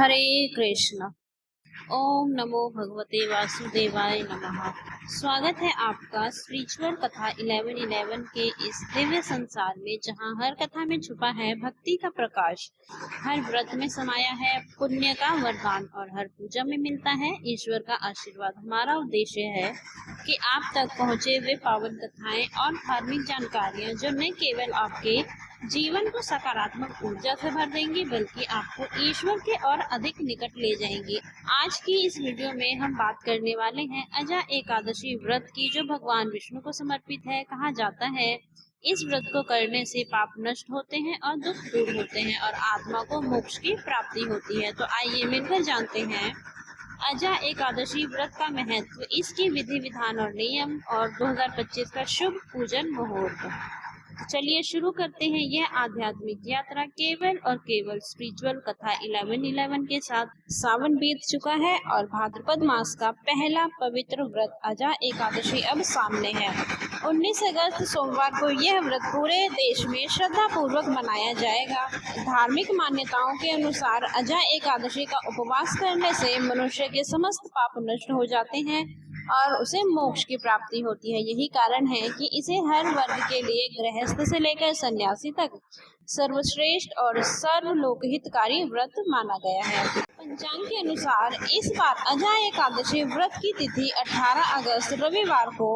हरे कृष्ण। ओम नमो भगवते वासुदेवाय नमः। स्वागत है आपका स्पिरिचुअल कथा 1111 के इस दिव्य संसार में, जहां हर कथा में छुपा है भक्ति का प्रकाश, हर व्रत में समाया है पुण्य का वरदान और हर पूजा में मिलता है ईश्वर का आशीर्वाद। हमारा उद्देश्य है कि आप तक पहुँचे वे पावन कथाएं और धार्मिक जानकारियां जो न केवल आपके जीवन को सकारात्मक ऊर्जा से भर देंगी बल्कि आपको ईश्वर के और अधिक निकट ले जाएंगी। आज की इस वीडियो में हम बात करने वाले हैं अजा एकादशी व्रत की, जो भगवान विष्णु को समर्पित है। कहा जाता है इस व्रत को करने से पाप नष्ट होते हैं और दुख दूर होते हैं और आत्मा को मोक्ष की प्राप्ति होती है। तो आइए मिलकर जानते हैं अजा एकादशी व्रत का महत्व, इसकी विधि विधान और नियम और 2025 का शुभ पूजन मुहूर्त। चलिए शुरू करते हैं यह आध्यात्मिक यात्रा केवल और केवल स्पिरिचुअल कथा 1111 के साथ। सावन बीत चुका है और भाद्रपद मास का पहला पवित्र व्रत अजा एकादशी अब सामने है। 19 अगस्त सोमवार को यह व्रत पूरे देश में श्रद्धा पूर्वक मनाया जाएगा। धार्मिक मान्यताओं के अनुसार अजा एकादशी का उपवास करने से मनुष्य के समस्त पाप नष्ट हो जाते हैं और उसे मोक्ष की प्राप्ति होती है। यही कारण है कि इसे हर वर्ग के लिए, गृहस्थ से लेकर सन्यासी तक, सर्वश्रेष्ठ और सर्वलोकहितकारी व्रत माना गया है। पंचांग के अनुसार इस बार अजा एकादशी व्रत की तिथि 18 अगस्त रविवार को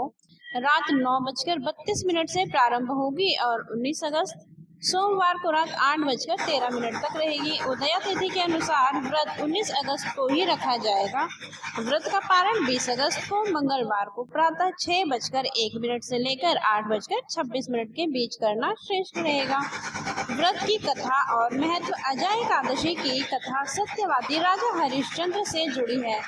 रात 9:32 से प्रारंभ होगी और 19 अगस्त सोमवार को रात 8:13 तक रहेगी। उदया तिथि के अनुसार व्रत 19 अगस्त को ही रखा जाएगा। व्रत का पारण 20 अगस्त को मंगलवार को प्रातः 6:01 से लेकर 8:26 के बीच करना श्रेष्ठ रहेगा। व्रत की कथा और महत्व। अजा एकादशी की कथा सत्यवादी राजा हरिश्चंद्र से जुड़ी है।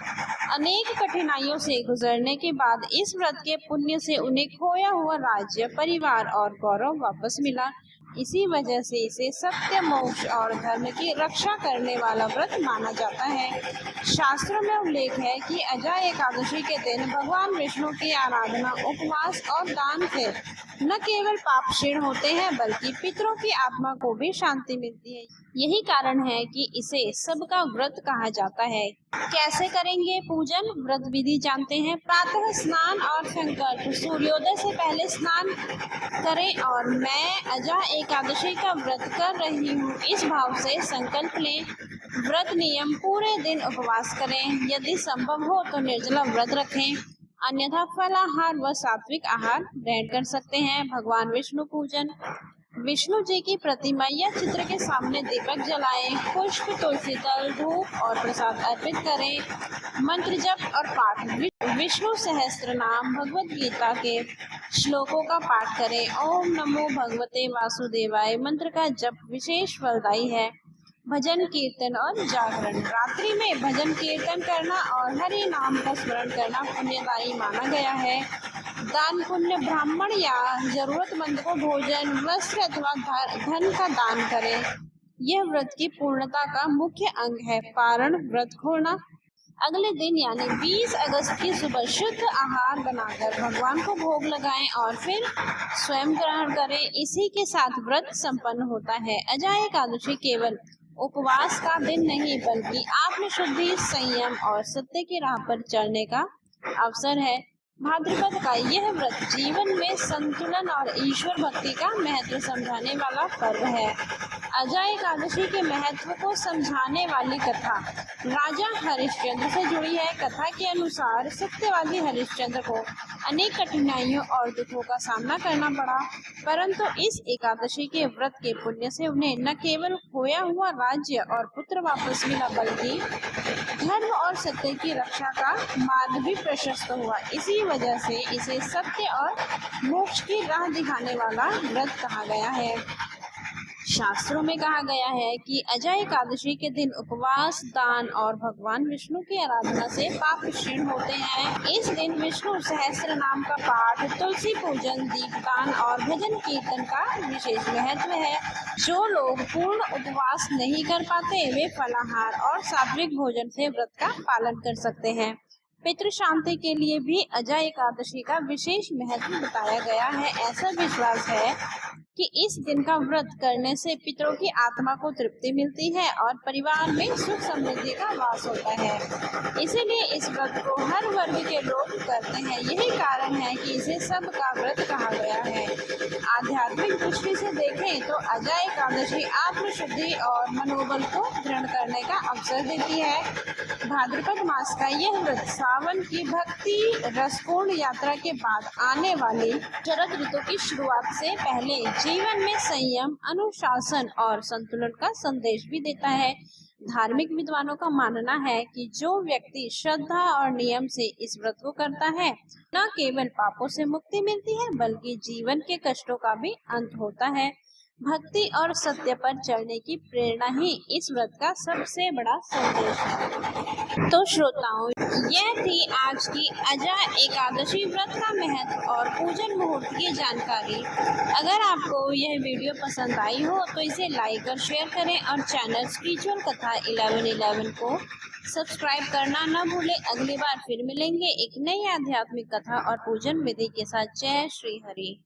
अनेक कठिनाइयों से गुजरने के बाद इस व्रत के पुण्य से उन्हें खोया हुआ राज्य, परिवार और गौरव वापस मिला। इसी वजह से इसे सत्य, मोक्ष और धर्म की रक्षा करने वाला व्रत माना जाता है। शास्त्रों में उल्लेख है कि अजा एकादशी के दिन भगवान विष्णु की आराधना, उपवास और दान से न केवल पाप क्षीण होते हैं बल्कि पितरों की आत्मा को भी शांति मिलती है। यही कारण है कि इसे सबका व्रत कहा जाता है। कैसे करेंगे पूजन? व्रत विधि जानते हैं। प्रातः स्नान और संकल्प। सूर्योदय से पहले स्नान करें और मैं अजा एकादशी का व्रत कर रही हूँ, इस भाव से संकल्प लें। व्रत नियम: पूरे दिन उपवास करें, यदि संभव हो तो निर्जला व्रत रखें, अन्यथा फलाहार व सात्विक आहार ग्रहण कर सकते हैं। भगवान विष्णु पूजन: विष्णु जी की प्रतिमा या चित्र के सामने दीपक जलाएं, पुष्प, तुलसी दल, धूप और प्रसाद अर्पित करें। मंत्र जप और पाठ: विष्णु सहस्त्र नाम, भगवत गीता के श्लोकों का पाठ करें। ओम नमो भगवते वासुदेवाय मंत्र का जप विशेष फलदायी है। भजन, कीर्तन और जागरण: रात्रि में भजन कीर्तन करना और हरि नाम का स्मरण करना पुण्यदायी माना गया है। दान पुण्य: ब्राह्मण या जरूरतमंद को भोजन, वस्त्र अथवा धन का दान करें। यह व्रत की पूर्णता का मुख्य अंग है। पारण: व्रत खोलना। अगले दिन यानी 20 अगस्त की सुबह शुद्ध आहार बनाकर भगवान को भोग लगाएं और फिर स्वयं ग्रहण करें। इसी के साथ व्रत संपन्न होता है। अजा एकादशी केवल उपवास का दिन नहीं बल्कि आत्मशुद्धि, संयम और सत्य की राह पर चलने का अवसर है। भाद्रपद का यह व्रत जीवन में संतुलन और ईश्वर भक्ति का महत्व समझाने वाला पर्व है। अजा एकादशी के महत्व को समझाने वाली कथा राजा हरिश्चंद्र से जुड़ी है। कथा के अनुसार सत्यवादी हरिश्चंद्र को अनेक कठिनाइयों और दुखों का सामना करना पड़ा, परंतु इस एकादशी के व्रत के पुण्य से उन्हें न केवल खोया हुआ राज्य और पुत्र वापस मिला बल्कि धर्म और सत्य की रक्षा का मार्ग भी प्रशस्त हुआ। इसी वजह से इसे सत्य और मोक्ष की राह दिखाने वाला व्रत कहा गया है। शास्त्रों में कहा गया है कि अजा एकादशी के दिन उपवास, दान और भगवान विष्णु की आराधना से पाप क्षीण होते हैं। इस दिन विष्णु सहस्त्र नाम का पाठ, तुलसी पूजन, दीपदान और भजन कीर्तन का विशेष महत्व है। जो लोग पूर्ण उपवास नहीं कर पाते वे फलाहार और सात्विक भोजन से व्रत का पालन कर सकते हैं। पितृ शांति के लिए भी अजा एकादशी का विशेष महत्व बताया गया है। ऐसा विश्वास है कि इस दिन का व्रत करने से पितरों की आत्मा को तृप्ति मिलती है और परिवार में सुख समृद्धि का वास होता है। इसीलिए इस व्रत को हर वर्ग के लोग करते हैं। यही कारण है कि इसे सबका व्रत कहा गया है। आध्यात्मिक दृष्टि से देखें तो अजा एकादशी आत्मशुद्धि और मनोबल को दृढ़ करने का अवसर देती है। भाद्रपद मास का यह व्रत सावन की भक्ति रसपूर्ण यात्रा के बाद आने वाली शरद ऋतु की शुरुआत से पहले जीवन में संयम, अनुशासन और संतुलन का संदेश भी देता है। धार्मिक विद्वानों का मानना है कि जो व्यक्ति श्रद्धा और नियम से इस व्रत को करता है, न केवल पापों से मुक्ति मिलती है बल्कि जीवन के कष्टों का भी अंत होता है। भक्ति और सत्य पर चलने की प्रेरणा ही इस व्रत का सबसे बड़ा संदेश है। तो श्रोताओं, यह थी आज की अजा एकादशी व्रत का महत्व और पूजन मुहूर्त की जानकारी। अगर आपको यह वीडियो पसंद आई हो तो इसे लाइक और शेयर करें और चैनल स्पिरिचुअल कथा 1111 को सब्सक्राइब करना न भूलें। अगली बार फिर मिलेंगे एक नई आध्यात्मिक कथा और पूजन विधि के साथ। जय श्री हरि।